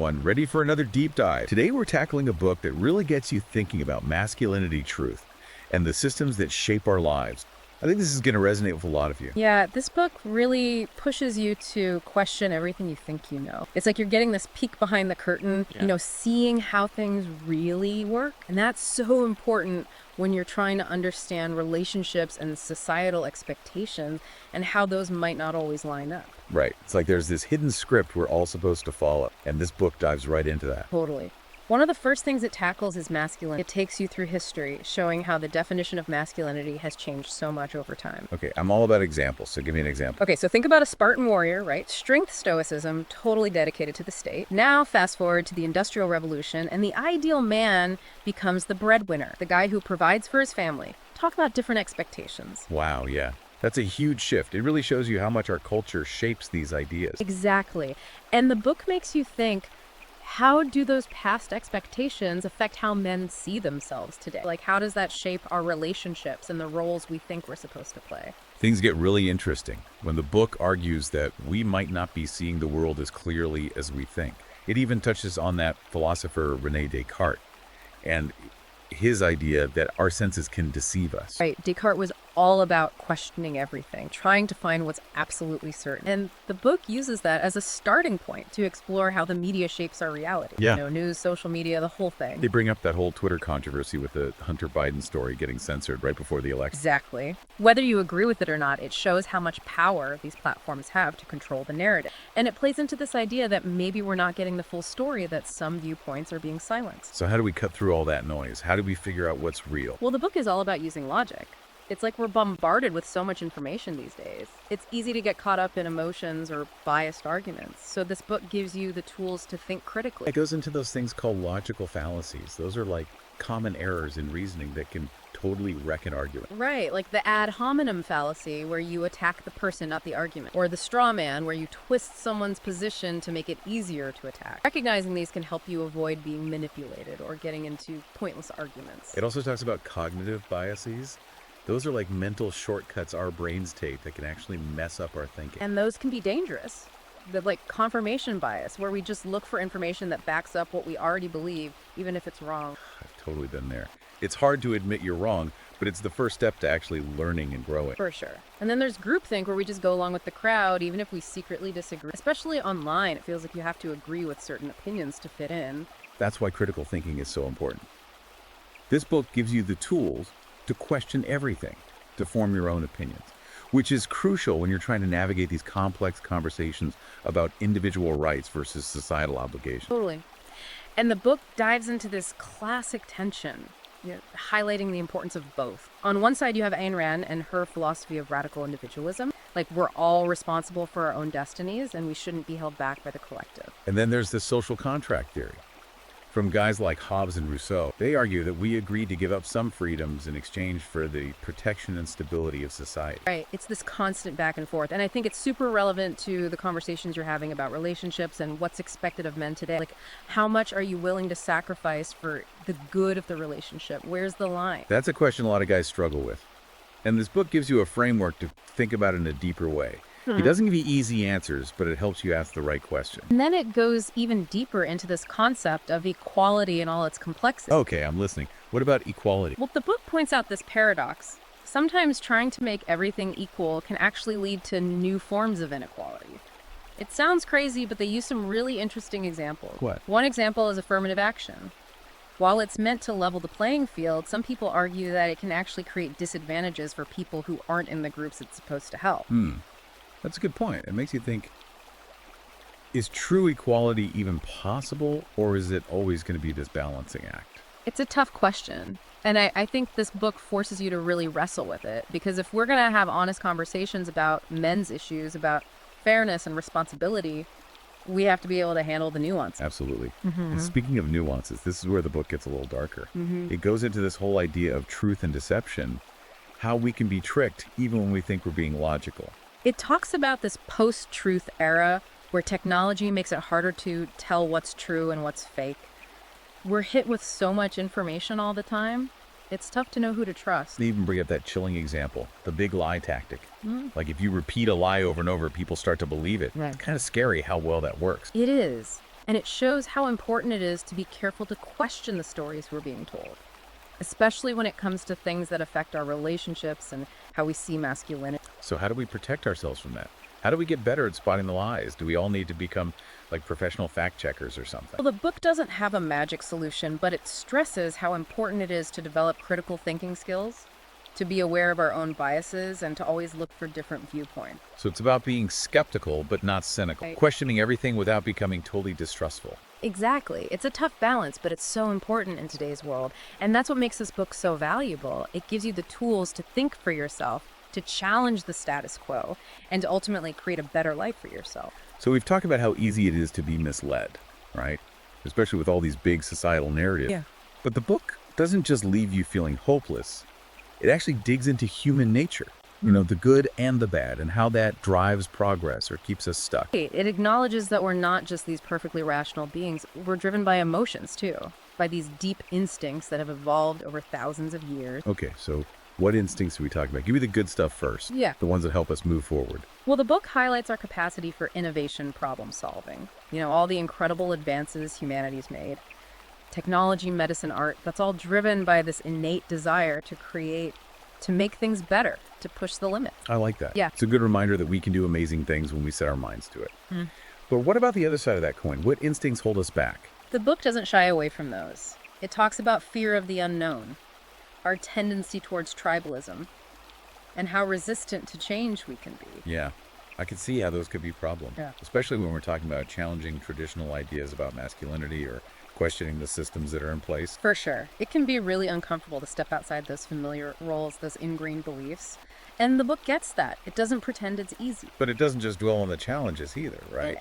everyone. Ready for another deep dive? Today we're tackling a book that really gets you thinking about masculinity truth and the systems that shape our lives. I think this is going to resonate with a lot of you. Yeah, this book really pushes you to question everything you think you know. It's like you're getting this peek behind the curtain, seeing how things really work. And that's so important when you're trying to understand relationships and societal expectations and how those might not always line up. Right. It's like there's this hidden script we're all supposed to follow, and this book dives right into that. Totally. One of the first things it tackles is masculinity. It takes you through history, showing how the definition of masculinity has changed so much over time. Okay, I'm all about examples, so give me an example. Okay, so think about a Spartan warrior, right? Strength, stoicism, totally dedicated to the state. Now fast forward to the Industrial Revolution, and the ideal man becomes the breadwinner, the guy who provides for his family. Talk about different expectations. Wow, yeah. That's a huge shift. It really shows you how much our culture shapes these ideas. Exactly. And the book makes you think, how do those past expectations affect how men see themselves today? Like, how does that shape our relationships and the roles we think we're supposed to play? Things get really interesting when the book argues that we might not be seeing the world as clearly as we think. It even touches on that philosopher René Descartes and his idea that our senses can deceive us. Right. Descartes was all about questioning everything, trying to find what's absolutely certain. And the book uses that as a starting point to explore how the media shapes our reality. Yeah. News, social media, the whole thing. They bring up that whole Twitter controversy with the Hunter Biden story getting censored right before the election. Exactly. Whether you agree with it or not, it shows how much power these platforms have to control the narrative. And it plays into this idea that maybe we're not getting the full story, that some viewpoints are being silenced. So how do we cut through all that noise? How do we figure out what's real? Well, the book is all about using logic. It's like we're bombarded with so much information these days. It's easy to get caught up in emotions or biased arguments. So this book gives you the tools to think critically. It goes into those things called logical fallacies. Those are like common errors in reasoning that can totally wreck an argument. Right, like the ad hominem fallacy, where you attack the person, not the argument. Or the straw man, where you twist someone's position to make it easier to attack. Recognizing these can help you avoid being manipulated or getting into pointless arguments. It also talks about cognitive biases. Those are like mental shortcuts our brains take that can actually mess up our thinking. And those can be dangerous. Like confirmation bias, where we just look for information that backs up what we already believe, even if it's wrong. I've totally been there. It's hard to admit you're wrong, but it's the first step to actually learning and growing. For sure. And then there's groupthink, where we just go along with the crowd, even if we secretly disagree. Especially online, it feels like you have to agree with certain opinions to fit in. That's why critical thinking is so important. This book gives you the tools to question everything, to form your own opinions, which is crucial when you're trying to navigate these complex conversations about individual rights versus societal obligations. Totally. And the book dives into this classic tension, highlighting the importance of both. On one side, you have Ayn Rand and her philosophy of radical individualism. Like, we're all responsible for our own destinies, and we shouldn't be held back by the collective. And then there's the social contract theory. From guys like Hobbes and Rousseau, they argue that we agreed to give up some freedoms in exchange for the protection and stability of society. Right. It's this constant back and forth. And I think it's super relevant to the conversations you're having about relationships and what's expected of men today. Like, how much are you willing to sacrifice for the good of the relationship? Where's the line? That's a question a lot of guys struggle with. And this book gives you a framework to think about it in a deeper way. It doesn't give you easy answers, but it helps you ask the right question. And then it goes even deeper into this concept of equality and all its complexity. Okay, I'm listening. What about equality? Well, the book points out this paradox. Sometimes trying to make everything equal can actually lead to new forms of inequality. It sounds crazy, but they use some really interesting examples. What? One example is affirmative action. While it's meant to level the playing field, some people argue that it can actually create disadvantages for people who aren't in the groups it's supposed to help. That's a good point. It makes you think, is true equality even possible, or is it always going to be this balancing act? It's a tough question. And I think this book forces you to really wrestle with it. Because if we're going to have honest conversations about men's issues, about fairness and responsibility, we have to be able to handle the nuance. Absolutely. And speaking of nuances, this is where the book gets a little darker. It goes into this whole idea of truth and deception, how we can be tricked even when we think we're being logical. It talks about this post-truth era where technology makes it harder to tell what's true and what's fake. We're hit with so much information all the time. It's tough to know who to trust. They even bring up that chilling example, the big lie tactic. Like if you repeat a lie over and over, people start to believe it. Right. It's kind of scary how well that works. It is. And it shows how important it is to be careful to question the stories we're being told, especially when it comes to things that affect our relationships and how we see masculinity. So how do we protect ourselves from that? How do we get better at spotting the lies? Do we all need to become like professional fact checkers or something? Well, the book doesn't have a magic solution, but it stresses how important it is to develop critical thinking skills, to be aware of our own biases, and to always look for different viewpoints. So it's about being skeptical but not cynical, Right. questioning everything without becoming totally distrustful. Exactly. It's a tough balance, but it's so important in today's world. And that's what makes this book so valuable. It gives you the tools to think for yourself, to challenge the status quo, and to ultimately create a better life for yourself. So we've talked about how easy it is to be misled, right? Especially with all these big societal narratives. Yeah. But the book doesn't just leave you feeling hopeless. It actually digs into human nature, the good and the bad, and how that drives progress or keeps us stuck. It acknowledges that we're not just these perfectly rational beings. We're driven by emotions, too, by these deep instincts that have evolved over thousands of years. Okay, so what instincts are we talking about? Give me the good stuff first. Yeah. The ones that help us move forward. Well, the book highlights our capacity for innovation, problem solving. All the incredible advances humanity's made. Technology, medicine, art, that's all driven by this innate desire to create, to make things better, to push the limits. I like that. Yeah. It's a good reminder that we can do amazing things when we set our minds to it. But what about the other side of that coin? What instincts hold us back? The book doesn't shy away from those. It talks about fear of the unknown, our tendency towards tribalism, and how resistant to change we can be. Yeah, I can see how those could be problems, Yeah. especially when we're talking about challenging traditional ideas about masculinity or questioning the systems that are in place. For sure. It can be really uncomfortable to step outside those familiar roles, those ingrained beliefs. And the book gets that. It doesn't pretend it's easy. But it doesn't just dwell on the challenges either, right?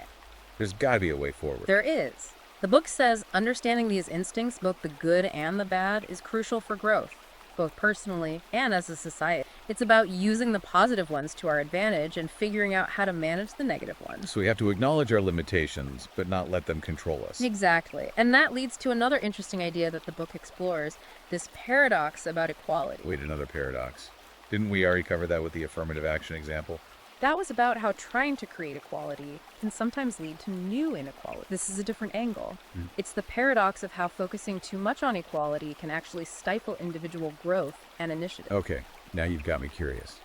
There's got to be a way forward. There is. The book says understanding these instincts, both the good and the bad, is crucial for growth, both personally and as a society. It's about using the positive ones to our advantage and figuring out how to manage the negative ones. So we have to acknowledge our limitations, but not let them control us. Exactly. And that leads to another interesting idea that the book explores, this paradox about equality. Wait, another paradox. Didn't we already cover that with the affirmative action example? That was about how trying to create equality can sometimes lead to new inequality. This is a different angle. It's the paradox of how focusing too much on equality can actually stifle individual growth and initiative. Okay, now you've got me curious.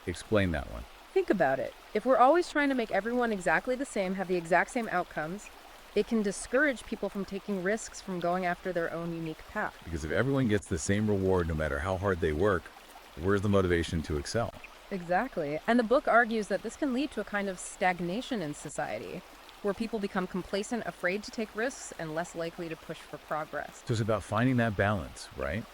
Explain that one. Think about it. If we're always trying to make everyone exactly the same, have the exact same outcomes, it can discourage people from taking risks, from going after their own unique path. Because if everyone gets the same reward no matter how hard they work, where's the motivation to excel? Exactly. And the book argues that this can lead to a kind of stagnation in society, where people become complacent, afraid to take risks, and less likely to push for progress. So it's about finding that balance, right?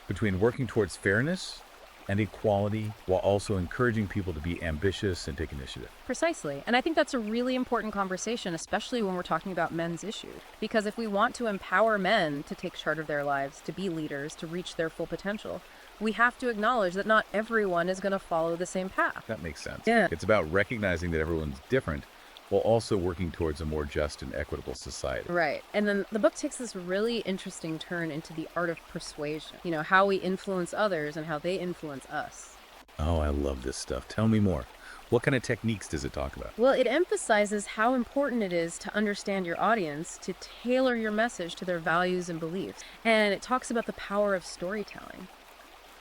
Between working towards fairness and equality while also encouraging people to be ambitious and take initiative. Precisely. And I think that's a really important conversation, especially when we're talking about men's issues. Because if we want to empower men to take charge of their lives, to be leaders, to reach their full potential, we have to acknowledge that not everyone is going to follow the same path. That makes sense. Yeah. It's about recognizing that everyone's different while also working towards a more just and equitable society. Right. And then the book takes this really interesting turn into the art of persuasion. How we influence others and how they influence us. Oh, I love this stuff. Tell me more. What kind of techniques does it talk about? Well, it emphasizes how important it is to understand your audience, to tailor your message to their values and beliefs. And it talks about the power of storytelling,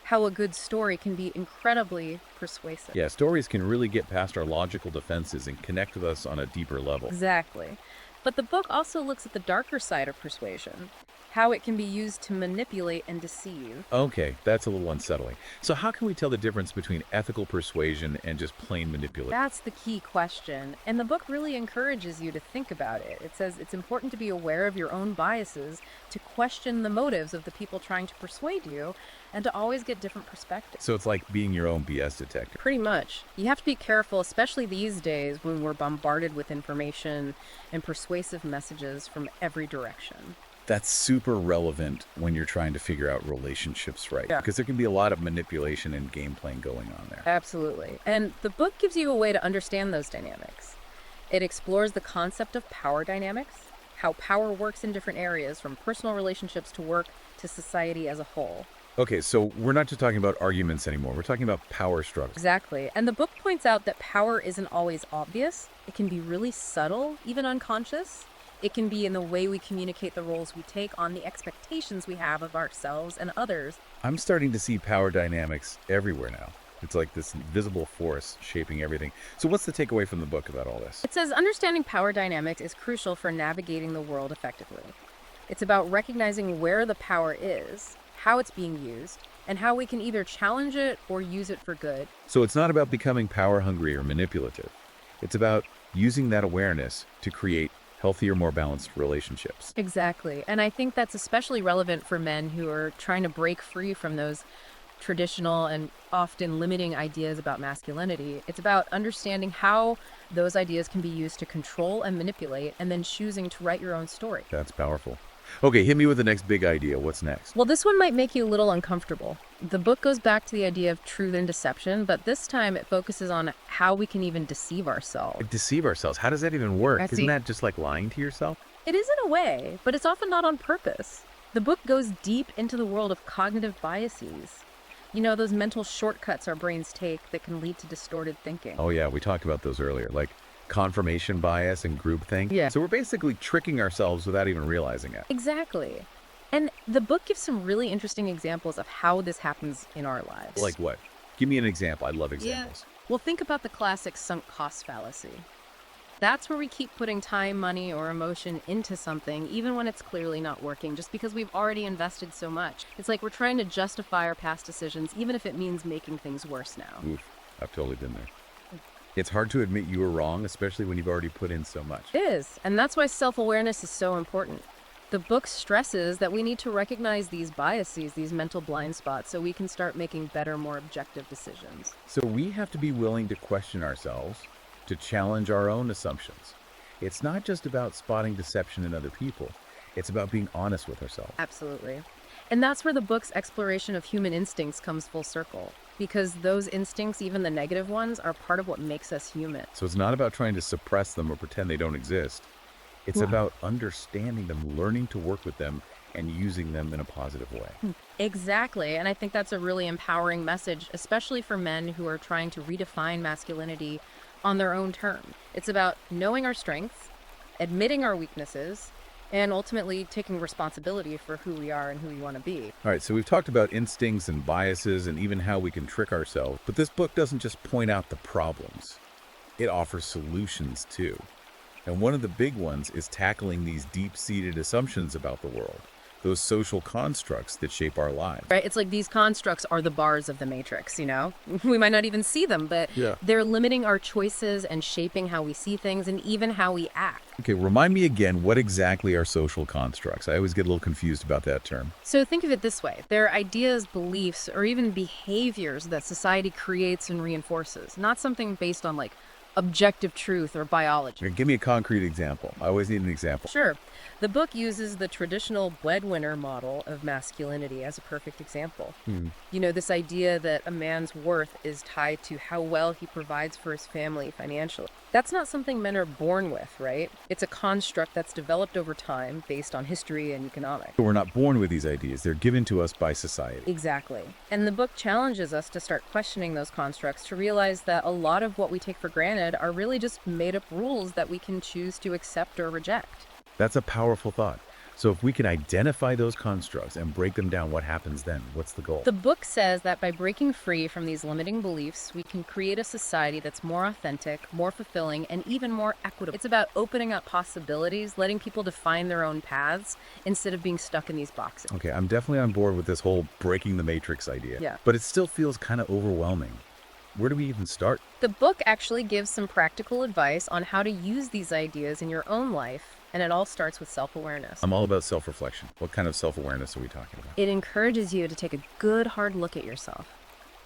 how a good story can be incredibly persuasive. Yeah, stories can really get past our logical defenses and connect with us on a deeper level. Exactly. But the book also looks at the darker side of persuasion, how it can be used to manipulate and deceive. Okay, that's a little unsettling. So how can we tell the difference between ethical persuasion and just plain manipulation? That's the key question. And the book really encourages you to think about it. It says it's important to be aware of your own biases, to question the motives of the people trying to persuade you, and to always get different perspectives. So it's like being your own BS detector. Pretty much. You have to be careful, especially these days when we're bombarded with information and persuasive messages from every direction. That's super relevant when you're trying to figure out relationships right. Yeah. Because there can be a lot of manipulation and game playing going on there. Absolutely. And the book gives you a way to understand those dynamics. It explores the concept of power dynamics, how power works in different areas, from personal relationships to work to society as a whole. Okay, so we're not just talking about arguments anymore. We're talking about power struggles. Exactly. And the book points out that power isn't always obvious. It can be really subtle, even unconscious. It can be in the way we communicate the roles we take on, the expectations we have of ourselves and others. I'm starting to see power dynamics everywhere now. It's like this invisible force shaping everything. So what's the takeaway from the book about all this? It says understanding power dynamics is crucial for navigating the world effectively. It's about recognizing where the power is, how it's being used, and how we can either challenge it or use it for good. So it's not about becoming power hungry or manipulative. It's about using that awareness to create healthier, more balanced relationships. Exactly. And I think that's especially relevant for men who are trying to break free from those traditional and often limiting ideas about masculinity. It's about understanding how those ideas can be used to control and manipulate, and then choosing to write your own story. That's powerful. Okay, hit me with the next big idea. What's next? Well, this one might make you a little uncomfortable. The book goes back to the idea of truth and deception, but this time it focuses on how we can even deceive ourselves. Deceive ourselves. How does that even work? I see. Isn't that just like lying to yourself? It is in a way, but it's often not on purpose. The book goes deep into the world of cognitive biases. You know, those mental shortcuts our brains take that can lead to distorted thinking. Oh yeah, we talked about those earlier, like confirmation bias and groupthink. Yeah. So we're basically tricking ourselves without even realizing it. Exactly. And the book gives some really interesting examples of how this happens in our lives. Like what? Give me an example. I love examples. Well, think about the classic sunk cost fallacy. That's where we keep putting time, money, or emotion into something, even when it's clearly not working, just because we've already invested so much. It's like we're trying to justify our past decisions, even if it means making things worse now. Oof, I've totally been there. It's hard to admit you were wrong, especially when you've already put in so much. It is, and that's why self-awareness is so important. The book stresses that we need to recognize these biases, these mental blind spots, so we can start making better, more objective decisions. So we have to be willing to question ourselves, to challenge our own assumptions. It's not just about spotting deception in other people. It's about being honest with ourselves. Absolutely. And that's where the book's exploration of human instincts comes full circle. Because those instincts, even the negative ones, are part of what makes us human. So it's not about trying to suppress them or pretend they don't exist. It's about understanding them, learning to work with them, and using them in a positive way. Exactly. And I think that's a really empowering message, especially for men who are trying to redefine masculinity on their own terms. It's about knowing our strengths, admitting our weaknesses, and ultimately taking responsibility for who we are and who we want to be. All right, so we've talked about instincts and biases and even how we can trick ourselves, but this book doesn't just point out the problems. It offers solutions too. And one of the big ones is tackling these deep-seated assumptions about the world, those social constructs that shape our lives. Right? It's like these constructs are the bars of the matrix, you know? We might not even see them, but they're limiting our choices and shaping how we see things and even how we act. Okay, remind me again, what exactly are social constructs? I always get a little confused about that term. So think of it this way. They're ideas, beliefs, or even behaviors that society creates and reinforces, not something based on like objective truth or biology. Okay, give me a concrete example. I always need an example. Sure. The book uses the traditional breadwinner model of masculinity as a perfect example. You know, this idea that a man's worth is tied to how well he provides for his family financially. That's not something men are born with, right? It's a construct that's developed over time based on history and economics. We're not born with these ideas. They're given to us by society. Exactly. And the book challenges us to start questioning those constructs, to realize that a lot of what we take for granted are really just made-up rules that we can choose to accept or reject. That's a powerful thought. So if we can identify those constructs and break them down, what happens then? What's the goal? The book says that by breaking free from these limiting beliefs, we can create a society that's more authentic, more fulfilling, and even more equitable. It's about opening up possibilities, letting people define their own paths instead of being stuck in these boxes. Okay, I'm definitely on board with this whole breaking the matrix idea. Yeah. But it still feels kind of overwhelming. Where do we even start? The book actually gives some practical advice on how to use these ideas in your own life. And it all starts with self-awareness. I'm all about self-reflection. What kind of self-awareness are we talking about? It encourages you to take a good, hard look at yourself.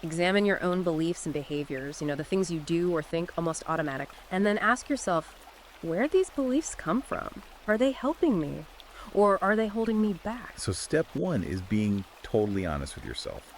Examine your own beliefs and behaviors, you know, the things you do or think almost automatic. And then ask yourself, where these beliefs come from? Are they helping me? Or are they holding me back? So step one is being totally honest with yourself,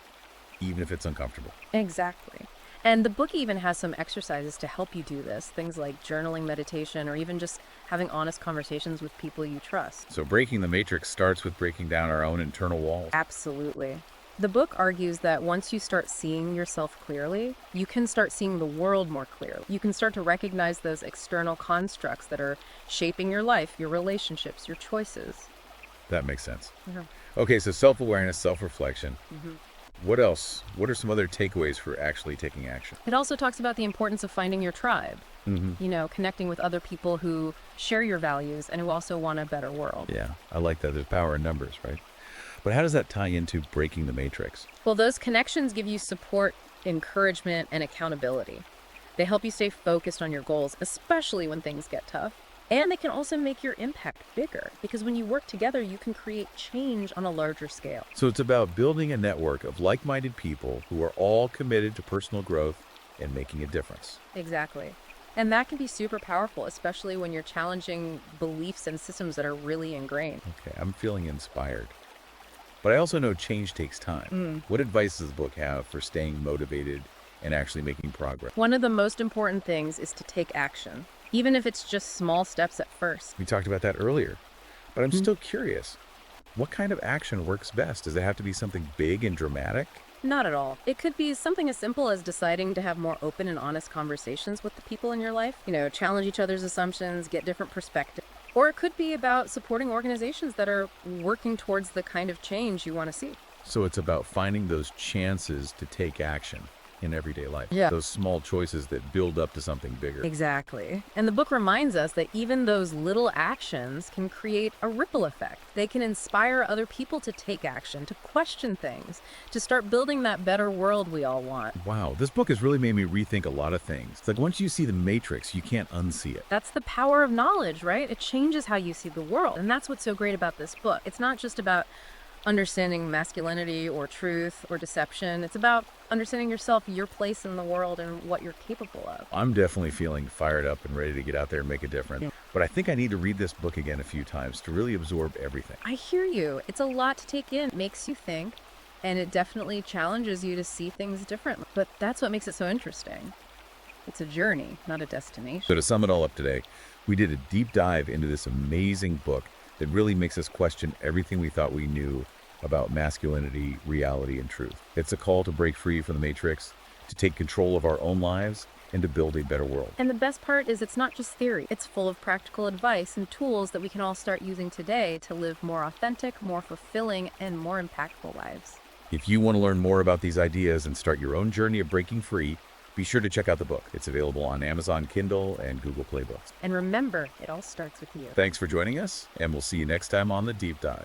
even if it's uncomfortable. Exactly. And the book even has some exercises to help you do this, things like journaling, meditation, or even just having honest conversations with people you trust. So breaking the matrix starts with breaking down our own internal walls. Absolutely. The book argues that once you start seeing yourself clearly, you can start seeing the world more clearly. You can start to recognize those external constructs that are shaping your life, your relationships, your choices. That makes sense. Yeah. Okay, so self-awareness, self-reflection. hmm What else? What are some other takeaways for actually taking action? It also talks about the importance of finding your tribe, connecting with other people who share your values and who also want a better world. Yeah, I like that. There's power in numbers, right? But how does that tie into breaking the matrix? Well, those connections give you support, encouragement, and accountability. They help you stay focused on your goals, especially when things get tough. And they can also make your impact bigger because when you work together, you can create change on a larger scale. So it's about building a network of like-minded people who are all committed to personal growth and making a difference. Exactly. And that can be super powerful, especially when you're challenging beliefs and systems that are really ingrained. Okay, I'm feeling inspired. But I also know change takes time. What advice does the book have for staying motivated and actually making progress? One of the most important things is to take action, even if it's just small steps at first. We talked about that earlier, but I'm still curious. What kind of action works best? Does it have to be something big and dramatic? Not at all. It could be something as simple as deciding to have more open and honest conversations with the people in your life. Challenge each other's assumptions, get different perspectives. Or it could be about supporting organizations that are working towards the kind of change you want to see. So it's about finding those chances to take action in everyday life. Yeah. Those small choices that build up to something bigger. Exactly. And the book reminds us that even those little actions can create a ripple effect. They can inspire other people to take action, to question things, to start building that better world we all want. Wow, this book has really made me rethink a lot of things. It's like once you see the matrix, you can't unsee it. That's the power of knowledge, right? It changes how you see the world. And that's what's so great about this book. It's not just about understanding masculinity or truth or deception. It's about understanding yourself, your place in the world, and what you're capable of. I'm definitely feeling fired up and ready to get out there and make a difference. Yeah. But I think I need to read this book again a few times to really absorb everything. I hear you. It's a lot to take in. It makes you think, and it definitely challenges you to see things differently. But that's what makes it so interesting. It's a journey, not a destination. So to sum it all up today, we did a deep dive into this amazing book that really makes us question everything we thought we knew about masculinity, reality, and truth. It's a call to break free from the matrix, to take control of our own lives, and to build a better world. And the best part is it's not just theory. It's full of practical advice and tools that we can all start using today to live more authentic, more fulfilling, and more impactful lives. If you want to learn more about these ideas and start your own journey of breaking free, be sure to check out the book. It's available on Amazon Kindle and Google Play Books. And remember, it all starts with you. Thanks for joining us, and we'll see you next time on The Deep Dive.